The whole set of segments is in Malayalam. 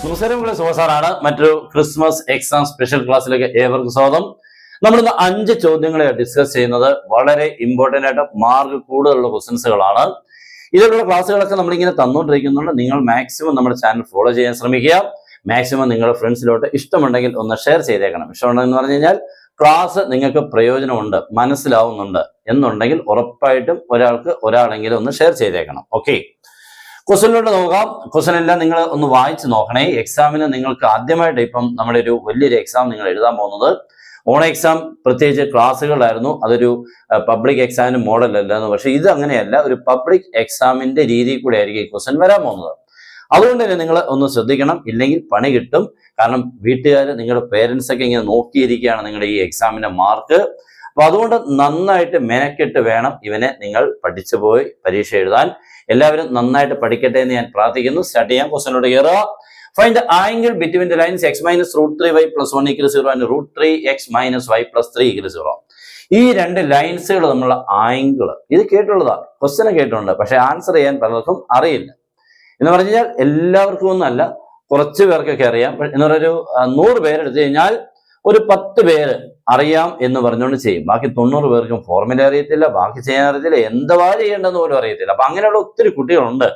നമസ്കാരം, സുഹസാറാണ്. മറ്റൊരു ക്രിസ്മസ് എക്സാം സ്പെഷ്യൽ ക്ലാസ്സിലേക്ക് ഏവർക്കും സ്വാഗതം. നമ്മളിന്ന് 5 ചോദ്യങ്ങളെ ഡിസ്കസ് ചെയ്യുന്നത്. വളരെ ഇമ്പോർട്ടന്റ് ആയിട്ട് മാർക്ക് കൂടുതലുള്ള ക്വസ്റ്റ്യൻസുകളാണ്. ഇതിലുള്ള ക്ലാസ്സുകളൊക്കെ നമ്മളിങ്ങനെ തന്നുകൊണ്ടിരിക്കുന്നുണ്ട്. നിങ്ങൾ മാക്സിമം നമ്മുടെ ചാനൽ ഫോളോ ചെയ്യാൻ ശ്രമിക്കുക. മാക്സിമം നിങ്ങളുടെ ഫ്രണ്ട്സിലോട്ട് ഇഷ്ടമുണ്ടെങ്കിൽ ഒന്ന് ഷെയർ ചെയ്തേക്കണം. ഇഷ്ടമുണ്ടെന്ന് പറഞ്ഞു കഴിഞ്ഞാൽ ക്ലാസ് നിങ്ങൾക്ക് പ്രയോജനമുണ്ട്, മനസ്സിലാവുന്നുണ്ട് എന്നുണ്ടെങ്കിൽ ഉറപ്പായിട്ടും ഒരാളെങ്കിലും ഒന്ന് ഷെയർ ചെയ്തേക്കണം. ഓക്കെ, ക്വസ്റ്റ്യനിലോട്ട് നോക്കാം. ക്വസ്റ്റ്യൻ എല്ലാം നിങ്ങൾ ഒന്ന് വായിച്ച് നോക്കണേ. എക്സാമിന് നിങ്ങൾക്ക് ആദ്യമായിട്ട് ഇപ്പം നമ്മുടെ ഒരു വലിയൊരു എക്സാം നിങ്ങൾ എഴുതാൻ പോകുന്നത്. ഓൺ എക്സാം പ്രത്യേകിച്ച് ക്ലാസ്സുകളായിരുന്നു, അതൊരു പബ്ലിക് എക്സാമിന് മോഡൽ അല്ലായിരുന്നു. പക്ഷെ ഇത് അങ്ങനെയല്ല, ഒരു പബ്ലിക് എക്സാമിന്റെ രീതിയിൽ കൂടെ ആയിരിക്കും ഈ ക്വസ്റ്റ്യൻ വരാൻ പോകുന്നത്. അതുകൊണ്ട് തന്നെ നിങ്ങൾ ഒന്ന് ശ്രദ്ധിക്കണം, ഇല്ലെങ്കിൽ പണി കിട്ടും. കാരണം വീട്ടുകാർ, നിങ്ങളുടെ പേരൻസ് ഒക്കെ ഇങ്ങനെ നോക്കിയിരിക്കുകയാണ് നിങ്ങളുടെ ഈ എക്സാമിന്റെ മാർക്ക്. അപ്പൊ അതുകൊണ്ട് നന്നായിട്ട് മെനക്കെട്ട് വേണം ഇവനെ നിങ്ങൾ പഠിച്ചു പോയി പരീക്ഷ എഴുതാൻ. എല്ലാവരും നന്നായിട്ട് പഠിക്കട്ടെ എന്ന് ഞാൻ പ്രാർത്ഥിക്കുന്നു. സ്റ്റാർട്ട് ചെയ്യാം. ക്വസ്റ്റ്യനോട് കയറുക. Find the angle between the lines x minus root 3y plus 1 equals 0 and root 3x minus y plus 3 equals 0. ഈ രണ്ട് ലൈൻസുകൾ തമ്മിലുള്ള ആംഗിൾ ഇത് കേട്ടുള്ളതാണ്, ക്വസ്റ്റ്യൻ കേട്ടിട്ടുണ്ട്. പക്ഷെ ആൻസർ ചെയ്യാൻ പലർക്കും അറിയില്ല. എന്ന് പറഞ്ഞു കഴിഞ്ഞാൽ എല്ലാവർക്കും ഒന്നല്ല, കുറച്ച് പേർക്കൊക്കെ അറിയാം. എന്ന് പറഞ്ഞൊരു 100 പേരെടുത്തു കഴിഞ്ഞാൽ ഒരു 10 പേര് അറിയാം എന്ന് പറഞ്ഞുകൊണ്ട് ചെയ്യും. ബാക്കി 90 പേർക്കും ഫോർമുല അറിയത്തില്ല, ബാക്കി ചെയ്യാൻ അറിയത്തില്ല, എന്തുവാ ചെയ്യേണ്ടെന്ന് പോലും അറിയത്തില്ല. അപ്പൊ അങ്ങനെയുള്ള ഒത്തിരി കുട്ടികളുണ്ട്.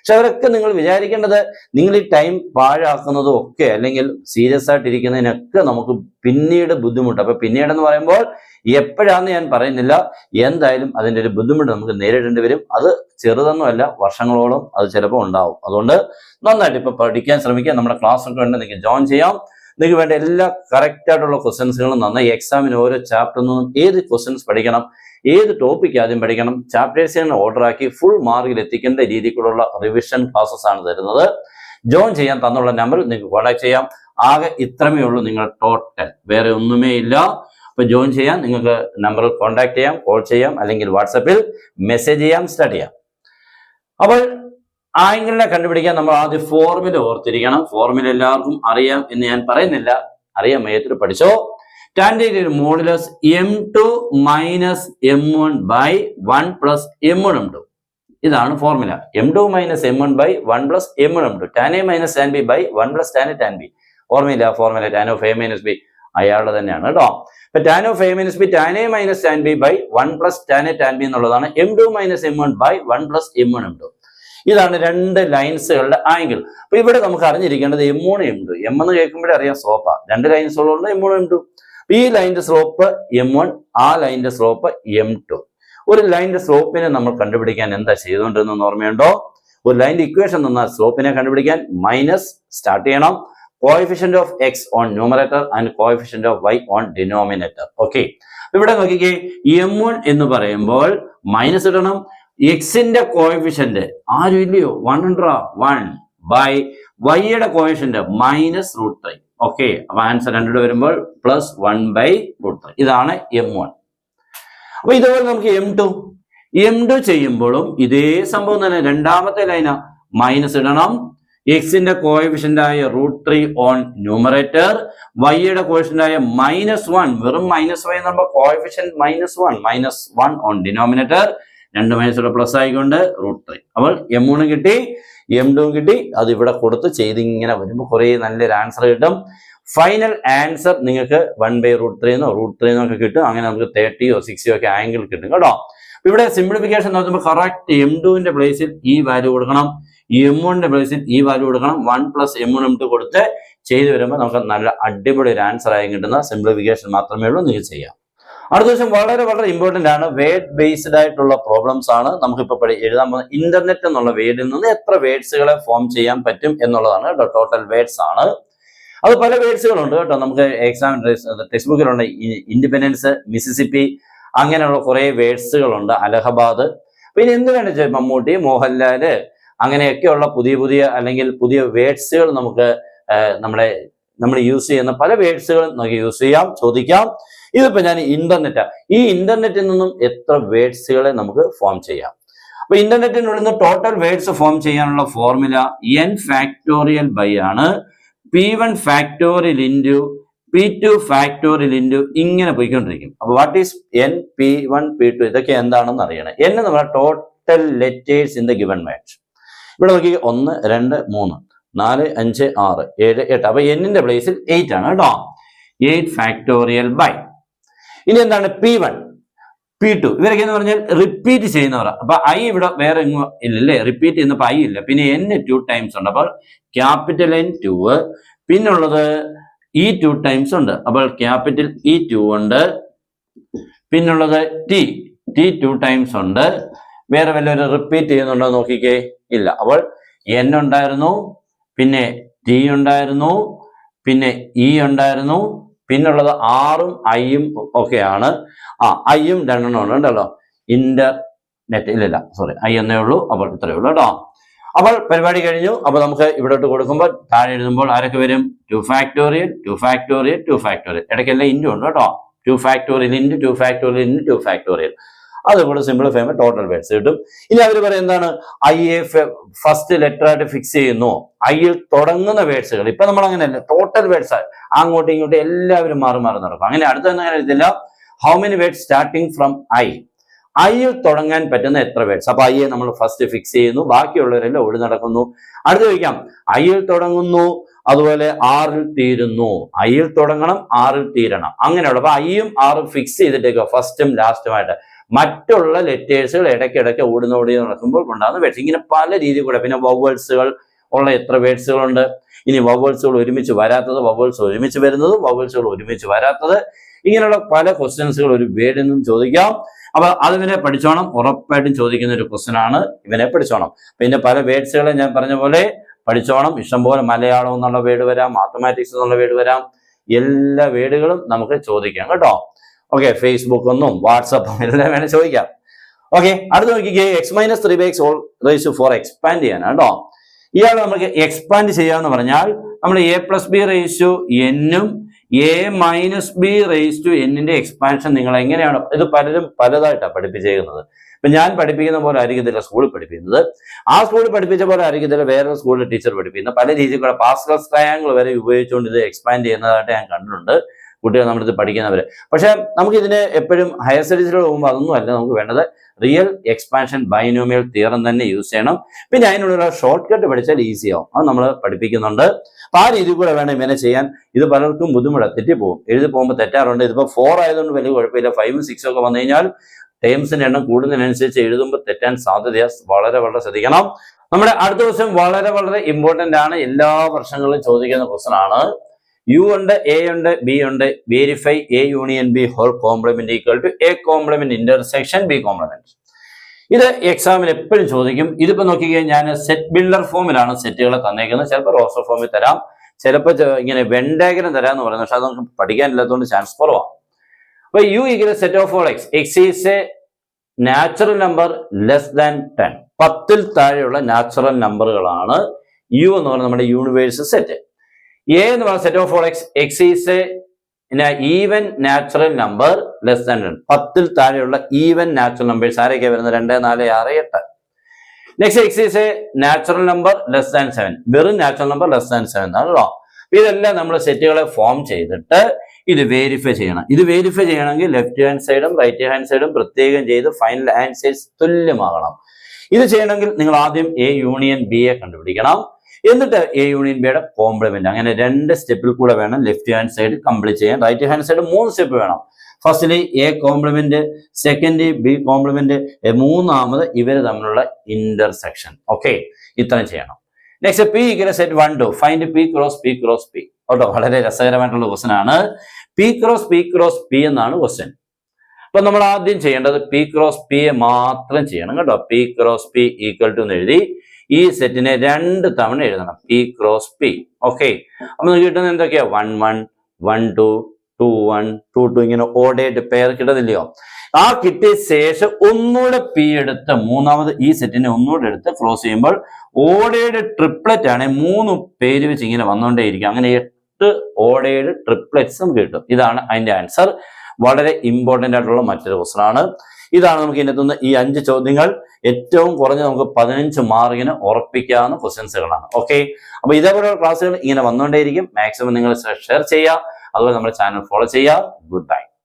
പക്ഷെ അവരൊക്കെ നിങ്ങൾ വിചാരിക്കേണ്ടത്, നിങ്ങൾ ഈ ടൈം പാഴാക്കുന്നതും ഒക്കെ അല്ലെങ്കിൽ സീരിയസ് ആയിട്ട് ഇരിക്കുന്നതിനൊക്കെ നമുക്ക് പിന്നീട് ബുദ്ധിമുട്ട്. അപ്പൊ പിന്നീട് എന്ന് പറയുമ്പോൾ എപ്പോഴാന്ന് ഞാൻ പറയുന്നില്ല, എന്തായാലും അതിൻ്റെ ഒരു ബുദ്ധിമുട്ട് നമുക്ക് നേരിടേണ്ടി വരും. അത് ചെറുതൊന്നുമല്ല, വർഷങ്ങളോളം അത് ചിലപ്പോൾ ഉണ്ടാവും. അതുകൊണ്ട് നന്നായിട്ട് ഇപ്പൊ പഠിക്കാൻ ശ്രമിക്കുക. നമ്മുടെ ക്ലാസ് ഒക്കെ വേണ്ട നിങ്ങൾക്ക് ജോയിൻ ചെയ്യാം. നിങ്ങൾക്ക് വേണ്ട എല്ലാ കറക്റ്റ് ആയിട്ടുള്ള ക്വസ്റ്റ്യൻസുകളും നന്നായി എക്സാമിന് ഓരോ ചാപ്റ്ററിൽ നിന്നും ഏത് ക്വസ്റ്റ്യൻസ് പഠിക്കണം, ഏത് ടോപ്പിക് ആദ്യം പഠിക്കണം, ചാപ്റ്റേഴ്സിനെ ഓർഡർ ആക്കി ഫുൾ മാർക്കിൽ എത്തിക്കേണ്ട രീതിക്കുള്ള റിവിഷൻ ക്ലാസ്സസ് ആണ് തരുന്നത്. ജോയിൻ ചെയ്യാൻ തന്നുള്ള നമ്പറിൽ നിങ്ങൾക്ക് കോൺടാക്ട് ചെയ്യാം. ആകെ ഇത്രമേ ഉള്ളൂ നിങ്ങൾ ടോട്ടൽ, വേറെ ഒന്നുമേ ഇല്ല. അപ്പൊ ജോയിൻ ചെയ്യാൻ നിങ്ങൾക്ക് നമ്പറിൽ കോൺടാക്ട് ചെയ്യാം, കോൾ ചെയ്യാം, അല്ലെങ്കിൽ വാട്സപ്പിൽ മെസ്സേജ് ചെയ്യാം, സ്റ്റാർട്ട് ചെയ്യാം. അപ്പോൾ ആംഗിളിനെ കണ്ടുപിടിക്കാൻ നമ്മൾ ആദ്യം ഫോർമുല ഓർത്തിരിക്കണം. ഫോർമുല എല്ലാവർക്കും അറിയാം എന്ന് ഞാൻ പറയുന്നില്ല, അറിയാൻ വയ്യത്തിൽ പഠിച്ചോ. tan θ modulus m2 minus m1 by 1 plus m1 m2. ഇതാണ് formula. m2 minus m1 by 1 plus m1 m2. tan a minus tan b by 1 plus tan a tan b. ഓർമ്മയില്ല formula? tan of a minus b അയാളുടെ തന്നെയാണ് കേട്ടോ. അപ്പൊ tan of a minus b tan a minus tan b by 1 plus tan a tan b എന്നുള്ളതാണ് m2 minus m1 by 1 plus m1 m2. ഇതാണ് രണ്ട് ലൈൻസുകളുടെ ആംഗിൾ. അപ്പൊ ഇവിടെ നമുക്ക് അറിഞ്ഞിരിക്കേണ്ടത് m1 m2. m എന്ന് കേൾക്കുമ്പോഴേ അറിയാം സ്ലോപ്പാ. രണ്ട് ലൈൻസുകളുണ്ട്, m1 m2. ഈ ലൈനിന്റെ സ്ലോപ്പ് m1, ആ ലൈനിന്റെ സ്ലോപ്പ് m2. ഒരു ലൈനിന്റെ സ്ലോപ്പിനെ നമ്മൾ കണ്ടുപിടിക്കാൻ എന്താ ചെയ്തുകൊണ്ടിരുന്നെന്ന് ഓർമ്മയുണ്ടോ? ഒരു ലൈനിന്റെ ഇക്വേഷൻ തന്നാൽ സ്ലോപ്പിനെ കണ്ടുപിടിക്കാൻ മൈനസ് സ്റ്റാർട്ട് ചെയ്യണം. Coefficient of x on numerator and coefficient of y on denominator. Okay, ഇവിടെ നോക്കിക്കേ, m1 എന്ന് പറയുമ്പോൾ മൈനസ് ഇടണം. എക്സിന്റെ കോഎഫിഷ്യന്റ് ആരും ഇല്ലയോ, 1 ബൈ വൈയുടെ കോഎഫിഷ്യന്റ് മൈനസ് √3. ഓക്കെ, അപ്പൊ ആൻസർ 2 വരുമ്പോൾ പ്ലസ് 1 ബൈ √3. ഇതാണ് m1. അപ്പൊ ഇതുപോലെ നമുക്ക് m2 ചെയ്യുമ്പോഴും ഇതേ സംഭവം തന്നെ. രണ്ടാമത്തെ ലൈന മൈനസ് ഇടണം. എക്സിന്റെ കോഎഫിഷ്യന്റ് ആയ √3 ഓൺ ന്യൂമറേറ്റർ, വൈയുടെ കോഎഫിഷ്യന്റ് ആയ -1, വെറും -y എന്ന് പറയുമ്പോൾ coefficient -1 on denominator. 2 minus plus ആയിക്കൊണ്ട് √3. അപ്പോൾ m1 കിട്ടി, m2 കിട്ടി. അത് ഇവിടെ കൊടുത്ത് ചെയ്ത് ഇങ്ങനെ വരുമ്പോൾ കുറെ നല്ലൊരു ആൻസർ കിട്ടും. ഫൈനൽ ആൻസർ നിങ്ങൾക്ക് 1 ബൈ √3 എന്നൊക്കെ കിട്ടും. അങ്ങനെ നമുക്ക് 30 60 ഒക്കെ ആംഗിൾ കിട്ടും കേട്ടോ. ഇവിടെ സിംപ്ലിഫിക്കേഷൻ നോക്കുമ്പോൾ കറക്റ്റ് m2ന്റെ പ്ലേസിൽ ഈ വാല്യൂ കൊടുക്കണം, m1ന്റെ പ്ലേസിൽ ഈ വാല്യൂ കൊടുക്കണം. 1 പ്ലസ് m1 m2 കൊടുത്ത് ചെയ്ത് വരുമ്പോൾ നമുക്ക് നല്ല അടിപൊളി ഒരു ആൻസർ ആയി കിട്ടുന്ന സിംപ്ലിഫിക്കേഷൻ മാത്രമേ ഉള്ളൂ. നിങ്ങൾക്ക് ചെയ്യാം. അടുത്ത ദിവസം വളരെ വളരെ ഇമ്പോർട്ടന്റ് ആണ്. വേർഡ് ബേസ്ഡ് ആയിട്ടുള്ള പ്രോബ്ലംസ് ആണ് നമുക്കിപ്പോൾ എഴുതാൻ പോകുന്നത്. ഇന്റർനെറ്റ് എന്നുള്ള വേർഡിൽ നിന്ന് എത്ര വേർഡ്സുകളെ ഫോം ചെയ്യാൻ പറ്റും എന്നുള്ളതാണ് കേട്ടോ. ടോട്ടൽ വേർഡ്സ് ആണ്. അത് പല വേർഡ്സുകളുണ്ട് കേട്ടോ. നമുക്ക് എക്സാം ടെക്സ്റ്റ് ബുക്കിലുണ്ട്. ഇൻഡിപെൻഡൻസ്, മിസിസിപ്പി, അങ്ങനെയുള്ള കുറെ വേർഡ്സുകളുണ്ട്. അലഹബാദ്, പിന്നെ എന്ത് വേണ്ട, മമ്മൂട്ടി, മോഹൻലാല്, അങ്ങനെയൊക്കെയുള്ള പുതിയ അല്ലെങ്കിൽ പുതിയ വേർഡ്സുകൾ നമുക്ക് നമ്മൾ യൂസ് ചെയ്യുന്ന പല വേർഡ്സുകളും നമുക്ക് യൂസ് ചെയ്യാം, ചോദിക്കാം. ഇതിപ്പോ ഞാൻ ഈ ഇന്റർനെറ്റിൽ നിന്നും എത്ര വേർഡ്സുകളെ നമുക്ക് ഫോം ചെയ്യാം. അപ്പൊ ഇന്റർനെറ്റിനുള്ളിൽ നിന്ന് ടോട്ടൽ വേർഡ്സ് ഫോം ചെയ്യാനുള്ള ഫോർമുല n ഫാക്ടോറിയൽ ബൈ ആണ് p1 factorial into p2 factorial into ഇങ്ങനെ പോയിക്കൊണ്ടിരിക്കും. അപ്പൊ what is n, p1, p2 ഇതൊക്കെ എന്താണെന്ന് അറിയണം. n എന്ന് പറഞ്ഞാൽ total letters in the given word. ഇവിടെ നോക്കി 1 2 3 4 5 6 7 8. അപ്പൊ എന്നിന്റെ പ്ലേസിൽ 8 ആണ് കേട്ടോ. 8 ഫാക്ടോറിയൽ ബൈ. ഇനി എന്താണ് P1 P2 ഇവരൊക്കെ എന്ന് പറഞ്ഞാൽ റിപ്പീറ്റ് ചെയ്യുന്നവർ. അപ്പൊ ഐ ഇവിടെ വേറെ എങ്ങും ഇല്ലല്ലേ, റിപ്പീറ്റ് ചെയ്യുന്നപ്പോ ഐ ഇല്ല. പിന്നെ N 2 ടൈംസ് ഉണ്ട്, അപ്പോൾ ക്യാപിറ്റൽ N 2. പിന്നുള്ളത് E 2 ടൈംസ് ഉണ്ട്, അപ്പോൾ ക്യാപിറ്റൽ E 2 ഉണ്ട്. പിന്നുള്ളത് T 2 ടൈംസ് ഉണ്ട്. വേറെ വല്ലവരും റിപ്പീറ്റ് ചെയ്യുന്നുണ്ടോ നോക്കിക്കേ, ഇല്ല. അപ്പോൾ N ഉണ്ടായിരുന്നു, പിന്നെ T ഉണ്ടായിരുന്നു, പിന്നെ E ഉണ്ടായിരുന്നു, പിന്നുള്ളത് ആറും ഐയും ഒക്കെയാണ്. ഐയും 2 എണ്ണം ഉണ്ടല്ലോ. ഇന്റർനെറ്റ് ഇല്ല, സോറി, ഐ എന്നേ ഉള്ളൂ. അപ്പോൾ ഇത്രയേ ഉള്ളൂ കേട്ടോ. അപ്പോൾ പരിപാടി കഴിഞ്ഞു. അപ്പൊ നമുക്ക് ഇവിടോട്ട് കൊടുക്കുമ്പോൾ താഴെ എഴുതുമ്പോൾ ആരൊക്കെ വരും? 2 ഫാക്ടോറിയൽ 2 ഫാക്ടോറിയൽ 2 ഫാക്ടോറിയൽ. ഇടയ്ക്കെല്ലാം ഇൻറ്റു ഉണ്ട് കേട്ടോ. 2 factorial into 2 factorial into 2 factorial. അതുകൂടെ സിമ്പിൾ ഫേമ ടോട്ടൽ വേർഡ്സ് കിട്ടും. ഇനി അവർ പറയും എന്താണ്, ഐ എ ഫസ്റ്റ് ലെറ്റർ ആയിട്ട് ഫിക്സ് ചെയ്യുന്നു. ഐയിൽ തുടങ്ങുന്ന വേർഡ്സുകൾ. ഇപ്പൊ നമ്മൾ അങ്ങനെയല്ല, ടോട്ടൽ വേർഡ്സ് അങ്ങോട്ടും ഇങ്ങോട്ടും എല്ലാവരും മാറി മാറി നടക്കും. അങ്ങനെ അടുത്തൊന്നും അങ്ങനെ എഴുതില്ല. How many words starting from I? ഐയിൽ തുടങ്ങാൻ പറ്റുന്ന എത്ര വേർഡ്സ്? അപ്പൊ ഐയെ നമ്മൾ ഫസ്റ്റ് ഫിക്സ് ചെയ്യുന്നു, ബാക്കിയുള്ളവരെല്ലാം ഓടി നടക്കുന്നു. അടുത്ത് ചോദിക്കാം, ഐയിൽ തുടങ്ങുന്നു, അതുപോലെ ആറിൽ തീരുന്നു. ഐയിൽ തുടങ്ങണം, ആറിൽ തീരണം, അങ്ങനെയുള്ള. അപ്പൊ ഐയും ആറും ഫിക്സ് ചെയ്തിട്ടേക്കോ ഫസ്റ്റും ലാസ്റ്റുമായിട്ട്. മറ്റുള്ള ലെറ്റേഴ്സുകൾ ഇടയ്ക്കിടയ്ക്ക് ഓടി നടക്കുമ്പോൾ ഉണ്ടാകുന്ന വേർഡ്സ്. ഇങ്ങനെ പല രീതിയിൽ കൂടെ. പിന്നെ വവൽസുകൾ ഉള്ള എത്ര വേർഡ്സുകളുണ്ട്? ഇനി വവൽസുകൾ ഒരുമിച്ച് വരാത്തത്, വവൽസ് ഒരുമിച്ച് വരുന്നത്, വവൽസുകൾ ഒരുമിച്ച് വരാത്തത്, ഇങ്ങനെയുള്ള പല ക്വസ്റ്റ്യൻസുകൾ ഒരു വേർഡിൽ നിന്നും ചോദിക്കാം. അപ്പൊ അതിവനെ പഠിച്ചോണം, ഉറപ്പായിട്ടും ചോദിക്കുന്ന ഒരു ക്വസ്റ്റ്യൻ ആണ്. ഇവനെ പഠിച്ചോണം. പിന്നെ പല വേർഡ്സുകളെ ഞാൻ പറഞ്ഞ പോലെ പഠിച്ചോണം. ഇഷ്ടംപോലെ മലയാളം എന്നുള്ള വേർഡ് വരാം, മാത്തമാറ്റിക്സ് എന്നുള്ള വേർഡ് വരാം. എല്ലാ വേർഡുകളും നമുക്ക് ചോദിക്കാം കേട്ടോ. ഓക്കെ, ഫേസ്ബുക്ക് ഒന്നും വാട്സപ്പും എല്ലാം വേണേൽ ചോദിക്കാം. ഓക്കെ, അടുത്ത് നോക്കിക്കേ, x-3x all raised to 4 expand ചെയ്യാനാണ് കേട്ടോ. ഇയാൾ നമുക്ക് എക്സ്പാൻഡ് ചെയ്യാന്ന് പറഞ്ഞാൽ നമ്മൾ a+b raised to n-ഉം a-b raised to n-ന്റെ എക്സ്പാൻഷൻ നിങ്ങൾ എങ്ങനെയാണ്, ഇത് പലരും പലതായിട്ടാണ് പഠിപ്പിച്ചേക്കുന്നത്. ഇപ്പൊ ഞാൻ പഠിപ്പിക്കുന്ന പോലെ ആയിരിക്കത്തില്ല സ്കൂളിൽ പഠിപ്പിക്കുന്നത്. ആ സ്കൂളിൽ പഠിപ്പിച്ച പോലെ ആയിരിക്കത്തില്ല വേറെ സ്കൂളിൽ ടീച്ചർ പഠിപ്പിക്കുന്നത്. പല രീതിയിൽ കൂടെ പാസ്കൽസ് ട്രയാങ്കിൾ വരെ ഉപയോഗിച്ചുകൊണ്ട് ഇത് എക്സ്പാൻഡ് ചെയ്യുന്നതായിട്ട് ഞാൻ കണ്ടിട്ടുണ്ട് കുട്ടികൾ നമ്മളിത് പഠിക്കുന്നവര്. പക്ഷെ നമുക്ക് ഇതിന് എപ്പോഴും ഹയർ സ്റ്റഡീസിലോട്ട് പോകുമ്പോൾ അതൊന്നും അല്ല നമുക്ക് വേണ്ടത്. റിയൽ എക്സ്പാൻഷൻ ബൈനോമിയൽ തിയറം തന്നെ യൂസ് ചെയ്യണം. പിന്നെ അതിനുള്ള ഷോർട്ട് കട്ട് പഠിച്ചാൽ ഈസി ആവും. അത് നമ്മൾ പഠിപ്പിക്കുന്നുണ്ട്. അപ്പൊ ആ രീതിയിൽ കൂടെ വേണം ഇവനെ ചെയ്യാൻ. ഇത് പലർക്കും ബുദ്ധിമുട്ടാണ്, തെറ്റിപ്പോകും. എഴുതി പോകുമ്പോൾ തെറ്റാറുണ്ട്. ഇതിപ്പോ 4 ആയതുകൊണ്ട് വലിയ കുഴപ്പമില്ല. 5ഉം 6ഉം ഒക്കെ വന്നു കഴിഞ്ഞാൽ ടേംസിന്റെ എണ്ണം കൂടുന്നതിനനുസരിച്ച് എഴുതുമ്പോൾ തെറ്റാൻ സാധ്യത വളരെ വളരെ ശ്രദ്ധിക്കണം. നമ്മുടെ അടുത്ത ക്വസ്റ്റ്യൻ വളരെ വളരെ ഇമ്പോർട്ടന്റ് ആണ്. എല്ലാ വർഷങ്ങളിലും ചോദിക്കുന്ന ക്വസ്റ്റ്യൻ ആണ്. യു ഉണ്ട്, എ ഉണ്ട്, ബി ഉണ്ട്. Verify A union B whole complement equal to A complement intersection B complement. ഇത് എക്സാമിന് എപ്പോഴും ചോദിക്കും. ഇതിപ്പോ നോക്കിക്കഴിഞ്ഞാൽ ഞാൻ സെറ്റ് ബിൽഡർ ഫോമിലാണ് സെറ്റുകളെ തന്നേക്കുന്നത്. ചിലപ്പോൾ റോസ്റ്റർ ഫോമിൽ തരാം, ചിലപ്പോൾ ഇങ്ങനെ വെൻ ഡയഗ്രം തരാമെന്ന് പറയുന്നത്. പക്ഷെ അത് നമുക്ക് പഠിക്കാനില്ലാത്തതുകൊണ്ട് ചാൻസ് കുറവാണ്. അപ്പൊ U equal set of all x. X is a natural number less than 10. 10ൽ താഴെയുള്ള നാച്ചുറൽ നമ്പറുകളാണ് യു എന്ന് പറയുന്നത് നമ്മുടെ യൂണിവേഴ്സൽ സെറ്റ്. എ എന്ന് പറയുന്ന set of all x. X is A even natural number less than 10. 10ൽ താഴെയുള്ള ഈവൻ നാച്ചുറൽ നമ്പേഴ്സ് ആരൊക്കെയാണ് വരുന്നത്? 2, 4, 6, 8. Next X is a natural number less than 7. വെറും നാച്ചുറൽ നമ്പർ ലെസ് ദാൻ 7 ആണല്ലോ. ഇതെല്ലാം നമ്മൾ സെറ്റുകളെ ഫോം ചെയ്തിട്ട് ഇത് വേരിഫൈ ചെയ്യണം. ഇത് വേരിഫൈ ചെയ്യണമെങ്കിൽ ലെഫ്റ്റ് ഹാൻഡ് സൈഡും റൈറ്റ് ഹാൻഡ് സൈഡും പ്രത്യേകം ചെയ്ത് ഫൈനൽ ആൻസേഴ്സ് തുല്യമാകണം. ഇത് ചെയ്യണമെങ്കിൽ നിങ്ങൾ ആദ്യം എ യൂണിയൻ ബി യെ കണ്ടുപിടിക്കണം. എന്നിട്ട് എ യൂണിയൻ ബിയുടെ കോംപ്ലിമെന്റ്. അങ്ങനെ 2 സ്റ്റെപ്പിൽ കൂടെ വേണം ലെഫ്റ്റ് ഹാൻഡ് സൈഡ് കംപ്ലീറ്റ് ചെയ്യാൻ. റൈറ്റ് ഹാൻഡ് സൈഡ് 3 സ്റ്റെപ്പ് വേണം. ഫസ്റ്റില് A complement, second B complement, മൂന്നാമത് ഇവര് തമ്മിലുള്ള ഇന്റർസെക്ഷൻ. ഓക്കെ, ഇത്രയും ചെയ്യണം. Next P equal set 1 2 find P cross P cross P. കേട്ടോ, വളരെ രസകരമായിട്ടുള്ള ക്വസ്റ്റൻ ആണ്. പി ക്രോസ് പി എന്നാണ് ക്വസ്റ്റ്യൻ. അപ്പൊ നമ്മൾ ആദ്യം ചെയ്യേണ്ടത് പി ക്രോസ് പി മാത്രം ചെയ്യണം കേട്ടോ. P cross P equal to എന്ന് എഴുതി ഈ സെറ്റിനെ 2 തവണ എഴുതണം. P cross P. ഓക്കെ, അപ്പൊ നമുക്ക് കിട്ടുന്നത് എന്തൊക്കെയാ? 1 1 1 2 2 1 2 2 ഇങ്ങനെ ഓടേഡ് പെയർ കിട്ടുന്നില്ലയോ? ആ കിട്ടിയ ശേഷം ഒന്നുകൂടെ പി എടുത്ത് മൂന്നാമത് ഈ സെറ്റിനെ ഒന്നുകൂടെ എടുത്ത് ക്രോസ് ചെയ്യുമ്പോൾ ഓടേഡ് ട്രിപ്ലറ്റ് ആണ്. 3 പേര് വെച്ച് ഇങ്ങനെ വന്നുകൊണ്ടേയിരിക്കും. അങ്ങനെ 8 ഓടേഡ് ട്രിപ്ലറ്റ്സ് നമുക്ക് കിട്ടും. ഇതാണ് അതിന്റെ ആൻസർ. വളരെ ഇമ്പോർട്ടന്റ് ആയിട്ടുള്ള മറ്റൊരു ക്വസ്റ്റൻ ആണ്. ഇതാണ് നമുക്ക് ഇതിനകത്തുനിന്ന് ഈ 5 ചോദ്യങ്ങൾ ഏറ്റവും കുറഞ്ഞ് നമുക്ക് 15 മാർക്കിന് ഉറപ്പിക്കാവുന്ന ക്വസ്റ്റ്യൻസുകളാണ്. ഓക്കെ, അപ്പൊ ഇതേപോലെയുള്ള ക്ലാസ്സുകൾ ഇങ്ങനെ വന്നുകൊണ്ടേയിരിക്കും. മാക്സിമം നിങ്ങൾ ഷെയർ ചെയ്യുക, അതുപോലെ നമ്മുടെ ചാനൽ ഫോളോ ചെയ്യുക. Good bye.